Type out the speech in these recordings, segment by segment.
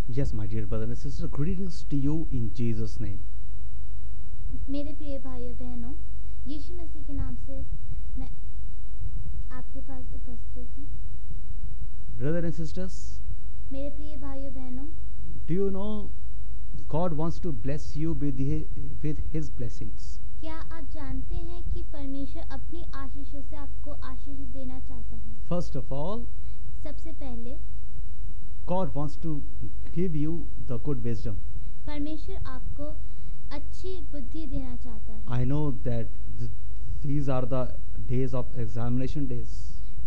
Yes, my dear brother and sister, greetings to you in Jesus' name. मेरे प्रिय भाइयों बहनों, यीशु मसीह के नाम से मैं आपके पास उपस्थित हूँ। Brothers and sisters, मेरे प्रिय भाइयों बहनों, do you know God wants to bless you with His blessings? क्या आप जानते हैं कि परमेश्वर अपनी आशीषों से आपको आशीष देना चाहता है? First of all, सबसे पहले God wants to give you the good wisdom. परमेश्वर आपको अच्छी बुद्धि देना चाहता है। I know that these are the days of examination days.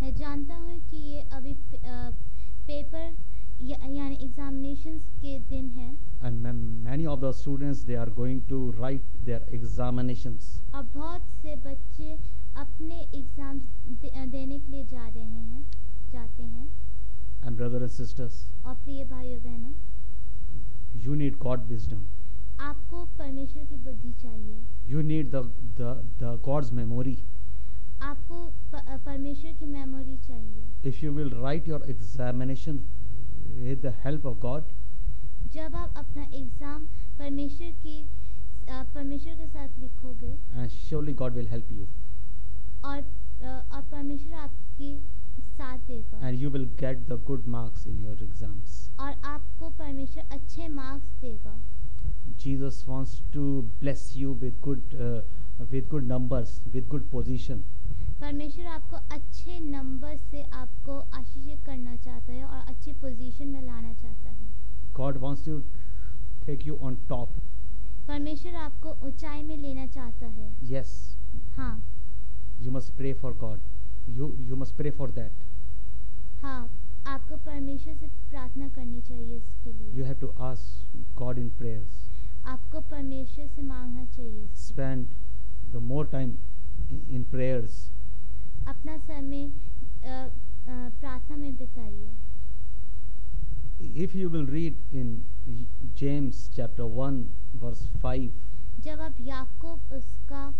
मैं जानता हूँ कि ये अभी पेपर यानी एग्जामिनेशंस के दिन हैं। And many of the students, they are going to write their examinations. अब बहुत से बच्चे अपने एग्जाम्स देने के लिए जाते हैं। And brothers and sisters, और प्रिय भाइयों बहनों, you need God wisdom. आपको परमेश्वर की बुद्धि चाहिए। You need the God's memory. आपको परमेश्वर की मेमोरी चाहिए। If you will write your examination with the help of God, जब आप अपना एग्जाम परमेश्वर के साथ लिखोगे, and surely God will help you, और परमेश्वर आपकी साथ देगा, and you will get the good marks in your exams. और आपको परमेश्वर अच्छे मार्क्स देगा। Jesus wants to bless you with good numbers, with good position. परमेश्वर आपको अच्छे नंबर से आपको आशीषित करना चाहता है और अच्छी पोजीशन में लाना चाहता है। God wants to take you on top. परमेश्वर आपको ऊंचाई में लेना चाहता है। Yes. हाँ। You must pray for God. You must pray for that. हाँ, आपको परमेश्वर से प्रार्थना करनी चाहिए इसके लिए। You have to ask God in prayers. आपको परमेश्वर से मांगना चाहिए। Spend the more time in prayers. अपना समय प्रार्थना में बिताइए। If you will read in James chapter 1 verse 5, जब आप याकूब उसका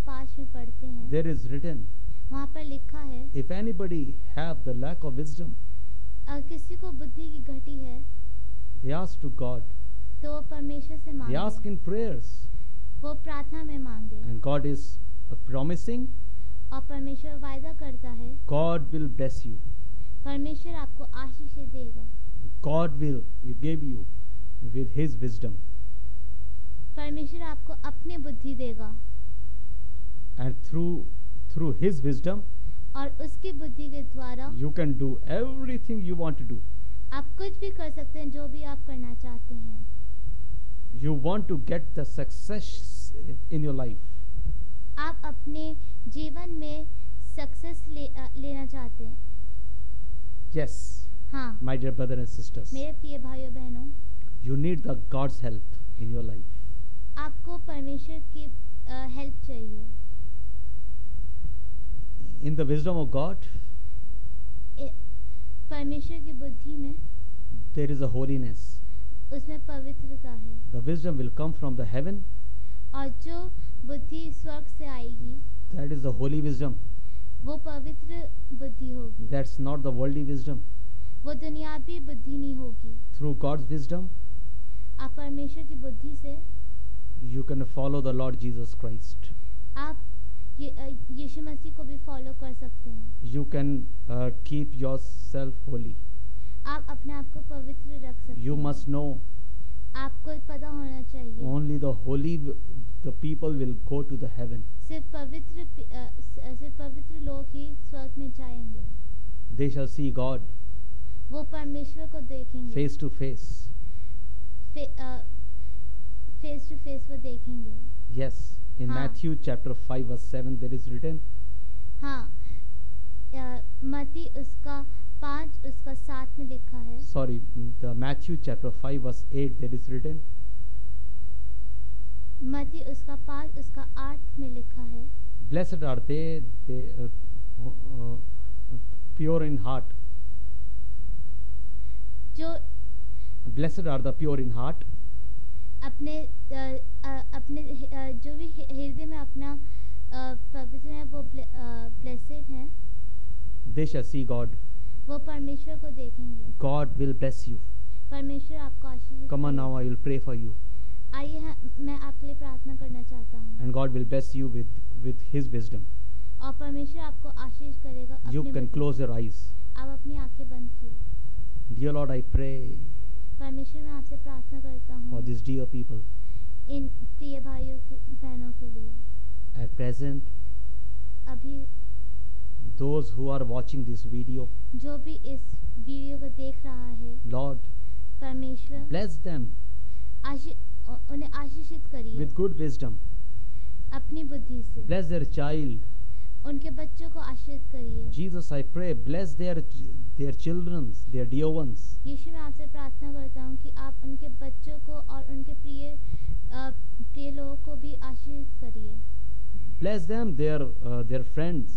5 में पढ़ते हैं, there is written, वहाँ पर लिखा है, if anybody have the lack of wisdom, किसी को बुद्धि की घटी है, they ask to God. तो वो परमेश्वर से They ask मांगे। in prayers, वो प्रार्थना में मांगे, and God is promising, और परमेश्वर वायदा करता है, God will bless you. परमेश्वर आपको आशीष देगा। God will give you with His wisdom, परमेश्वर आपको अपनी बुद्धि देगा, and through His wisdom, और उसकी बुद्धि के द्वारा you can do everything you want to do. आप कुछ भी कर सकते हैं जो भी आप करना चाहते हैं। You want to get the success in your life. आप अपने जीवन में सक्सेस लेना चाहते हैं। Yes, हाँ, my dear brothers and sisters, मेरे प्रिय भाइयों बहनों, you need the God's help in your life. आपको परमेश्वर की हेल्प चाहिए। In the wisdom of God, परमेश्वर की बुद्धि में there is a holiness. उसमें पवित्रता है, The wisdom will come from the heaven. और जो बुद्धि स्वर्ग से आएगी, That is the holy wisdom. वो पवित्र बुद्धि होगी। That's not the worldly wisdom. वो दुनियावी बुद्धि नहीं होगी। Through God's wisdom, आप परमेश्वर की बुद्धि से you can follow the Lord Jesus Christ. आप यीशु मसीह को भी फॉलो कर सकते हैं। You can keep yourself holy. आप अपने आप को पवित्र रख सकते You हैं। must know आपको पता होना चाहिए, only the holy, the people will go to the heaven. सिर्फ पवित्र लोग ही स्वर्ग में जाएंगे। They shall see God वो परमेश्वर को देखेंगे, face to face. Face to face वो देखेंगे। Yes, in हाँ। Matthew chapter 5 verse 7 there is written, हाँ, मत्ती उसका 5 उसका 7 में लिखा है। sorry, the Matthew chapter 5 verse 8 there is written, मत्ती उसका 5 उसका 8 में लिखा है, blessed are they pure in heart. जो Blessed are the pure in heart, अपने जो भी हृदय में अपना पवित्र है, वो ब्लेसेड हैं, they shall see God. वो परमेश्वर को देखेंगे। God will bless you. परमेश्वर आपको आशीषित Come on करे। now, I will pray for you. आइए मैं आपके लिए प्रार्थना करना चाहता हूँ And God will bless you with His wisdom. और परमेश्वर आपको आशीष करेगा You अपनी can बुद्धि close से। your eyes. आप अपनी आंखें बंद किए। Dear Lord, I pray परमेश्वर मैं आपसे प्रार्थना करता for हूँ these dear people इन प्रिय भाइयों बहनों के लिए। at present, अभी those who are watching this video. जो भी इस वीडियो को देख रहा है, Lord, परमेश्वर bless them उन्हें आशीषित करिए with good wisdom. अपनी बुद्धि से। Bless their child. उनके बच्चों को आशीषित करिए। Jesus, I pray, bless their children, their dear ones. यीशु मैं आपसे प्रार्थना करता हूँ कि आप उनके बच्चों को और उनके प्रिय लोगों को भी आशीषित करिए। Bless them, their friends.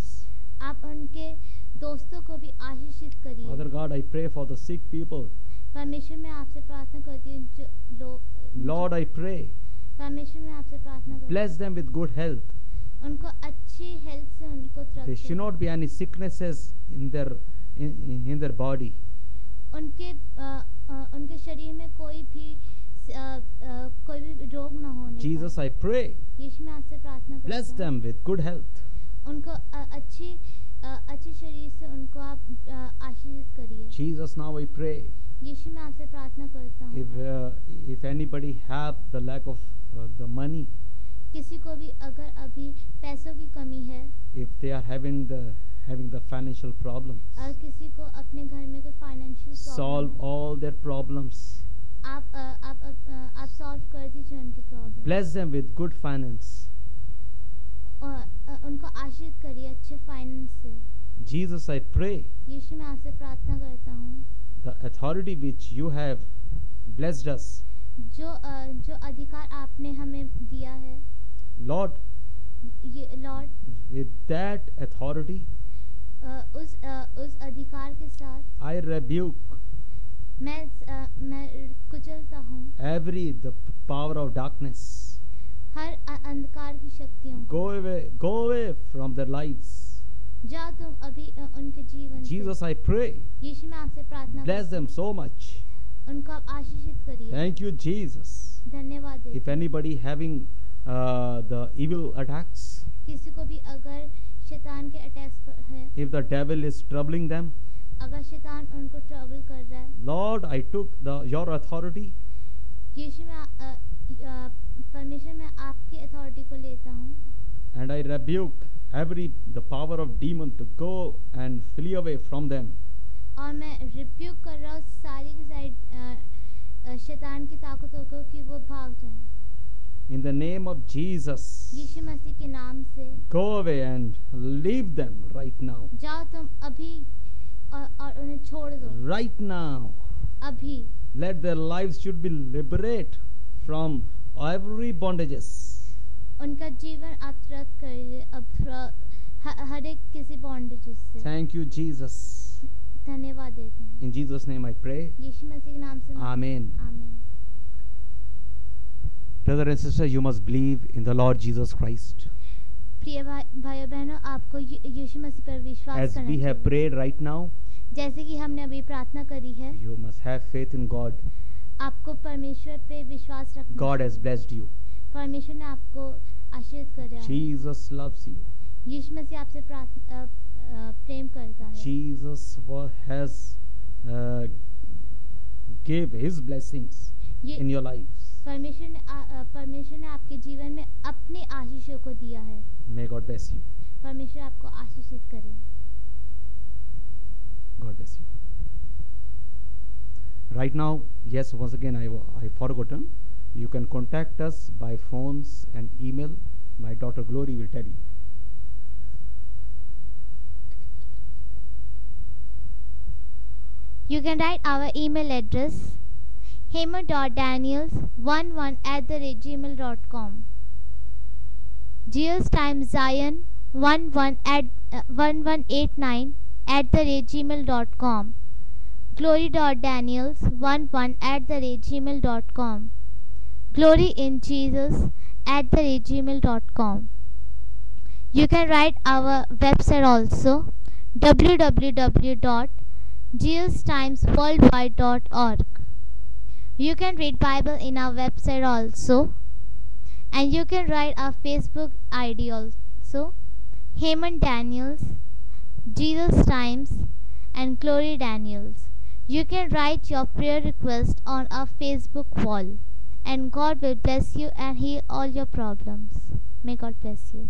आप उनके दोस्तों को भी आशीषित करिए। Father God, I pray for the sick people. परमेश्वर मैं आपसे प्रार्थना करती हूँ Lord, I pray, परमेश्वर मैं आपसे प्रार्थना करती bless them with good health. हूँ उनको अच्छी हेल्थ से उनको There should not be any sicknesses in their body. उनके शरीर में कोई भी रोग न होने Jesus, I pray, यीशु मैं आपसे प्रार्थना करता bless हूँ them with good health. उनको अच्छे शरीर से उनको आप आशीषित करिए। Jesus, now I pray, यीशु मैं आपसे प्रार्थना करता हूँ if anybody have the lack of the money, किसी को भी अगर अभी पैसों की कमी है, if they are having the financial problems, और किसी को अपने घर में कोई फाइनेंशियल solve प्रॉब्लम है, all their problems. आप सॉल्व कर दीजिए उनकी problem. Bless them with good finance. उनको आशीषित करिए अच्छे फाइनेंस से। Jesus, I pray, यीशु मैं आपसे प्रार्थना करता हूँ the authority which you have blessed us, जो अधिकार आपने हमें दिया है, Lord, Lord, with that authority, उस अधिकार के साथ I rebuke मैं कुचलता हूँ the power of darkness. हर अंधकार की शक्तियों को। Go away from their lives. जाओ तुम अभी उनके जीवन Jesus, से। I pray, यीशु मैं आपसे प्रार्थना bless them so much. उनको आप आशीषित करिए। Thank you, Jesus. धन्यवाद देते If हैं। anybody having the evil attacks, किसी को भी अगर शैतान के अटैक्स है, if the devil is troubling them, अगर शैतान उनको ट्रबल कर रहा है, Lord, I took your authority. यीशु मैं परमेश्वर मैं आपकी अथॉरिटी को लेता हूँ And I rebuke the power of demon to go and flee away from them. और मैं रिब्यूक कर रहा हूँ सारी की सारी शैतान की ताकतों को कि वो भाग जाएं। In the name of Jesus, यीशु मसीह के नाम से go away and leave them right now. जाओ तुम अभी और उन्हें छोड़ दो Right now. अभी। Let their lives should be liberate from every bondages. उनका जीवन आप रद्द करिए अब हर एक किसी बॉन्डेजेस से। Thank you, Jesus. धन्यवाद देते हैं। In Jesus' name I pray. यीशु मसीह के नाम से Amen. आमीन। Brother and sister, you must believe in the Lord Jesus Christ. प्रिय भाइयों बहनों, आपको यीशु मसीह पर विश्वास As करना we have चाहिए। prayed right now, जैसे कि हमने अभी प्रार्थना करी है, you must have faith in God. आपको परमेश्वर पे विश्वास रखना God has चाहिए। blessed you. परमेश्वर ने आपको आशीर्वाद कर रहा है। Jesus loves you. यीशु मसीह आपसे प्रेम करता है। Jesus has gave his blessings ये in your lives. परमेश्वर ने आपके जीवन में अपने आशीषों को दिया है। May God bless you. परमेश्वर आपको आशीषित करे। God bless you. Right now, yes, once again I forgotten. You can contact us by phones and email. My daughter Glory will tell you. You can write our email address hema.daniels11@gmail.com. Jesus Time Zion 1189@gmail.com. Glory.daniels11@gmail.com. Glory in Jesus@gmail.com. You can write our website also www.jesustimesworldwide.org. You can read Bible in our website also, and you can write our Facebook ID also, Heyman Daniels, Jesus Times, and Glory Daniels. You can write your prayer request on our Facebook wall, and God will bless you and heal all your problems. May God bless you.